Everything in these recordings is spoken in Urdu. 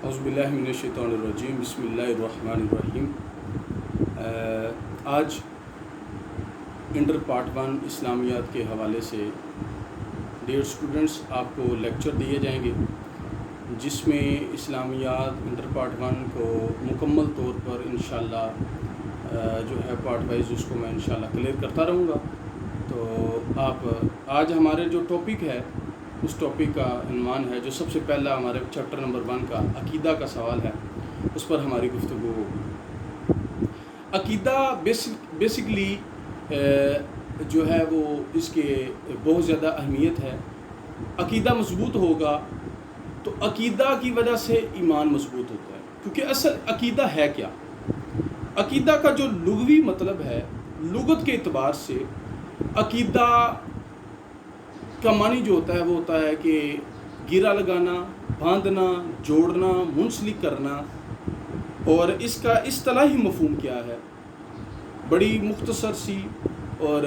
اعوذ باللہ من الشیطان الرجیم بسم اللہ الرحمن الرحیم۔ آج انٹر پارٹ 1 اسلامیات کے حوالے سے ڈیئر اسٹوڈنٹس آپ کو لیکچر دیے جائیں گے، جس میں اسلامیات انٹر پارٹ 1 کو مکمل طور پر انشاءاللہ جو ہے پارٹ وائز اس کو میں انشاءاللہ کلیئر کرتا رہوں گا۔ تو آپ آج ہمارے جو ٹاپک ہے اس ٹاپک کا عنوان ہے، جو سب سے پہلا ہمارے چیپٹر نمبر 1 کا عقیدہ کا سوال ہے، اس پر ہماری گفتگو ہوگی۔ عقیدہ بیسکلی جو ہے وہ اس کے بہت زیادہ اہمیت ہے۔ عقیدہ مضبوط ہوگا تو عقیدہ کی وجہ سے ایمان مضبوط ہوتا ہے، کیونکہ اصل عقیدہ ہے کیا؟ عقیدہ کا جو لغوی مطلب ہے، لغت کے اعتبار سے عقیدہ کا معنی جو ہوتا ہے وہ ہوتا ہے کہ گرہ لگانا، باندھنا، جوڑنا، منسلک کرنا۔ اور اس کا اصطلاحی مفہوم کیا ہے؟ بڑی مختصر سی اور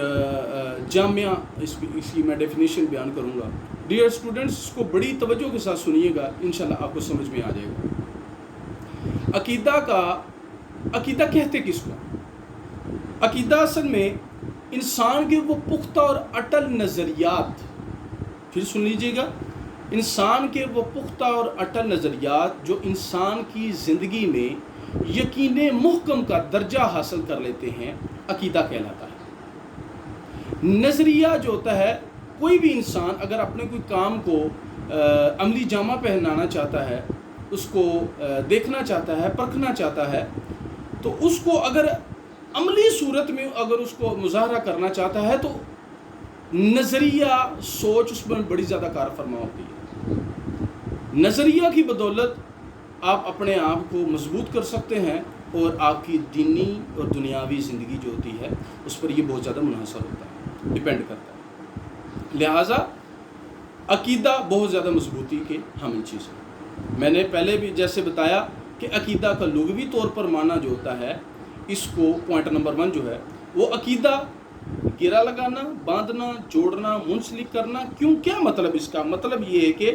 جامع اس کی میں ڈیفینیشن بیان کروں گا۔ ڈیئر اسٹوڈنٹس، اس کو بڑی توجہ کے ساتھ سنیے گا، انشاءاللہ آپ کو سمجھ میں آ جائے گا۔ عقیدہ کہتے کس کو؟ عقیدہ اصل میں انسان کے وہ پختہ اور اٹل نظریات، پھر سن لیجئے گا، انسان کے وہ پختہ اور اٹل نظریات جو انسان کی زندگی میں یقین محکم کا درجہ حاصل کر لیتے ہیں، عقیدہ کہلاتا ہے۔ نظریہ جو ہوتا ہے، کوئی بھی انسان اگر اپنے کوئی کام کو عملی جامہ پہنانا چاہتا ہے، اس کو دیکھنا چاہتا ہے، پرکھنا چاہتا ہے، تو اس کو اگر عملی صورت میں اگر اس کو مظاہرہ کرنا چاہتا ہے تو نظریہ سوچ اس میں بڑی زیادہ کار فرما ہوتی ہے۔ نظریہ کی بدولت آپ اپنے آپ کو مضبوط کر سکتے ہیں، اور آپ کی دینی اور دنیاوی زندگی جو ہوتی ہے اس پر یہ بہت زیادہ منحصر ہوتا ہے، ڈیپینڈ کرتا ہے۔ لہٰذا عقیدہ بہت زیادہ مضبوطی کے حامل چیز ہے۔ میں نے پہلے بھی جیسے بتایا کہ عقیدہ کا لغوی طور پر معنی جو ہوتا ہے، اس کو پوائنٹ نمبر 1 جو ہے وہ عقیدہ گرہ لگانا، باندھنا، جوڑنا، منسلک کرنا۔ کیوں؟ کیا مطلب اس کا؟ مطلب یہ ہے کہ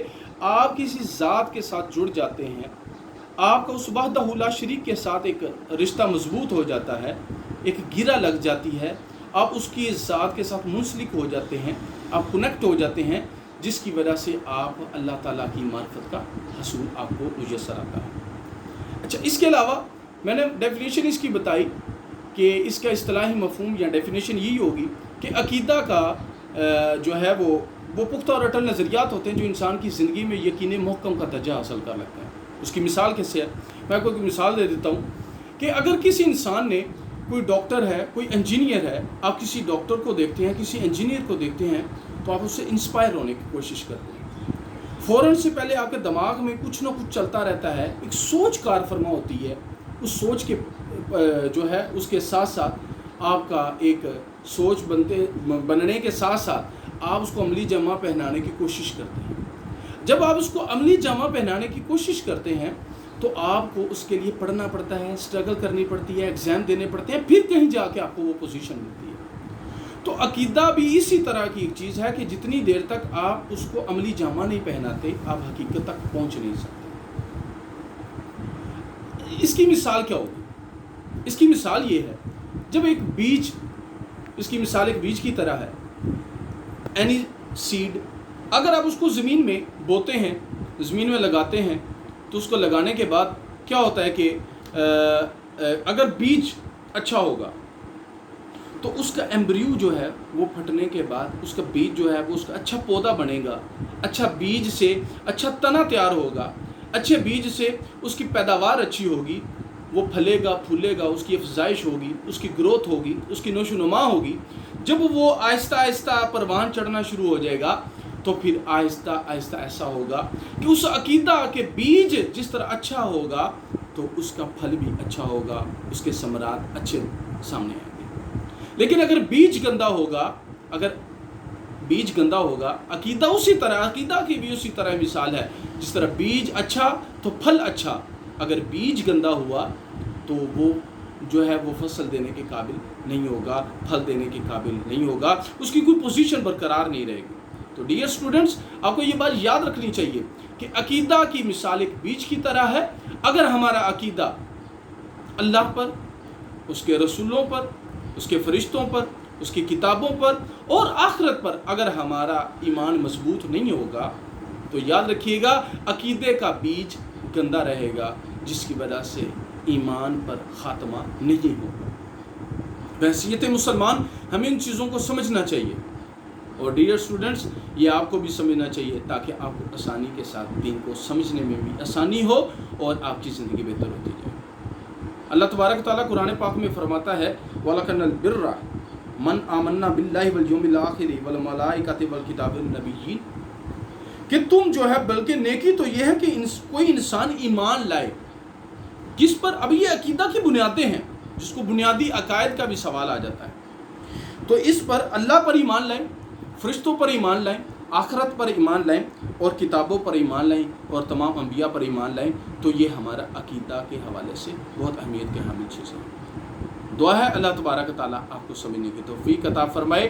آپ کسی ذات کے ساتھ جڑ جاتے ہیں، آپ کا اس وحدہ لا شریک کے ساتھ ایک رشتہ مضبوط ہو جاتا ہے، ایک گرہ لگ جاتی ہے، آپ اس کی ذات کے ساتھ منسلک ہو جاتے ہیں، آپ کنیکٹ ہو جاتے ہیں، جس کی وجہ سے آپ اللہ تعالیٰ کی معرفت کا حصول آپ کو میسر آتا ہے۔ اچھا، اس کے علاوہ میں نے ڈیفینیشن اس کی بتائی کہ اس کا اصطلاحی مفہوم یا ڈیفینیشن یہی ہوگی کہ عقیدہ کا جو ہے وہ پختہ اور اٹل نظریات ہوتے ہیں جو انسان کی زندگی میں یقین محکم کا درجہ حاصل کر لیتے ہیں۔ اس کی مثال کیسے ہے؟ میں آپ کو ایک مثال دے دیتا ہوں کہ اگر کسی انسان نے، کوئی ڈاکٹر ہے، کوئی انجینئر ہے، آپ کسی ڈاکٹر کو دیکھتے ہیں، کسی انجینئر کو دیکھتے ہیں، تو آپ اس سے انسپائر ہونے کی کوشش کرتے ہیں۔ فوراً سے پہلے آپ کے دماغ میں کچھ نہ کچھ چلتا رہتا ہے، ایک سوچ کار فرما ہوتی ہے۔ اس سوچ کے جو ہے اس کے ساتھ ساتھ آپ کا ایک سوچ بننے کے ساتھ ساتھ آپ اس کو عملی جامہ پہنانے کی کوشش کرتے ہیں۔ جب آپ اس کو عملی جامہ پہنانے کی کوشش کرتے ہیں تو آپ کو اس کے لیے پڑھنا پڑتا ہے، اسٹرگل کرنی پڑتی ہے، ایگزام دینے پڑتے ہیں، پھر کہیں جا کے آپ کو وہ پوزیشن ملتی ہے۔ تو عقیدہ بھی اسی طرح کی ایک چیز ہے کہ جتنی دیر تک آپ اس کو عملی جامہ نہیں پہناتے، آپ حقیقت تک پہنچ نہیں سکتے۔ اس کی مثال کیا ہوگی؟ اس کی مثال یہ ہے، جب ایک بیج، اس کی مثال ایک بیج کی طرح ہے، اینی سیڈ، اگر آپ اس کو زمین میں بوتے ہیں، زمین میں لگاتے ہیں، تو اس کو لگانے کے بعد کیا ہوتا ہے کہ اگر بیج اچھا ہوگا تو اس کا ایمبریو جو ہے وہ پھٹنے کے بعد اس کا بیج جو ہے وہ اس کا اچھا پودا بنے گا، اچھا بیج سے اچھا تنا تیار ہوگا، اچھے بیج سے اس کی پیداوار اچھی ہوگی، وہ پھلے گا، پھولے گا، اس کی افزائش ہوگی، اس کی گروتھ ہوگی، اس کی نشو و نما ہوگی۔ جب وہ آہستہ آہستہ پروان چڑھنا شروع ہو جائے گا تو پھر آہستہ آہستہ ایسا ہوگا کہ اس عقیدہ کے بیج جس طرح اچھا ہوگا تو اس کا پھل بھی اچھا ہوگا، اس کے ثمرات اچھے سامنے آئیں گے۔ لیکن اگر بیج گندا ہوگا، عقیدہ اسی طرح، عقیدہ کی بھی اسی طرح مثال ہے، جس طرح بیج اچھا تو پھل اچھا۔ اگر بیج گندا ہوا تو وہ جو ہے وہ فصل دینے کے قابل نہیں ہوگا، پھل دینے کے قابل نہیں ہوگا، اس کی کوئی پوزیشن برقرار نہیں رہے گی۔ تو ڈیئر اسٹوڈنٹس، آپ کو یہ بات یاد رکھنی چاہیے کہ عقیدہ کی مثال ایک بیج کی طرح ہے. اگر ہمارا عقیدہ اللہ پر، اس کے رسولوں پر، اس کے فرشتوں پر، اس کی کتابوں پر اور آخرت پر اگر ہمارا ایمان مضبوط نہیں ہوگا تو یاد رکھیے گا عقیدے کا بیج گندا رہے گا، جس کی وجہ سے ایمان پر خاتمہ نہیں ہوگا. بحیثیت مسلمان ہمیں ان چیزوں کو سمجھنا چاہیے، اور ڈیئر اسٹوڈنٹس یہ آپ کو بھی سمجھنا چاہیے تاکہ آپ کو آسانی کے ساتھ دین کو سمجھنے میں بھی آسانی ہو اور آپ کی زندگی بہتر ہوتی جائے. اللہ تبارک و تعالیٰ قرآن پاک میں فرماتا ہے وَلَكَنَّ الْبِرَّ مَنْ آمَنَّ بِاللَّهِ وَالْيَوْمِ الْآخِرِ وَالْمَلَائِكَةِ وَالْكِتَابِ وَالنَّبِيِّينَ، کہ تم جو ہے بلکہ نیکی تو یہ ہے کہ کوئی انسان ایمان لائے. کس پر؟ اب یہ عقیدہ کی بنیادیں ہیں جس کو بنیادی عقائد کا بھی سوال آ جاتا ہے. تو اس پر اللہ پر ایمان لائیں، فرشتوں پر ایمان لائیں، آخرت پر ایمان لائیں اور کتابوں پر ایمان لائیں اور تمام انبیاء پر ایمان لائیں. تو یہ ہمارا عقیدہ کے حوالے سے بہت اہمیت کے حامل چیزیں ہیں. دعا ہے اللہ تبارک و تعالیٰ آپ کو سمجھنے کی توفیق عطا فرمائے.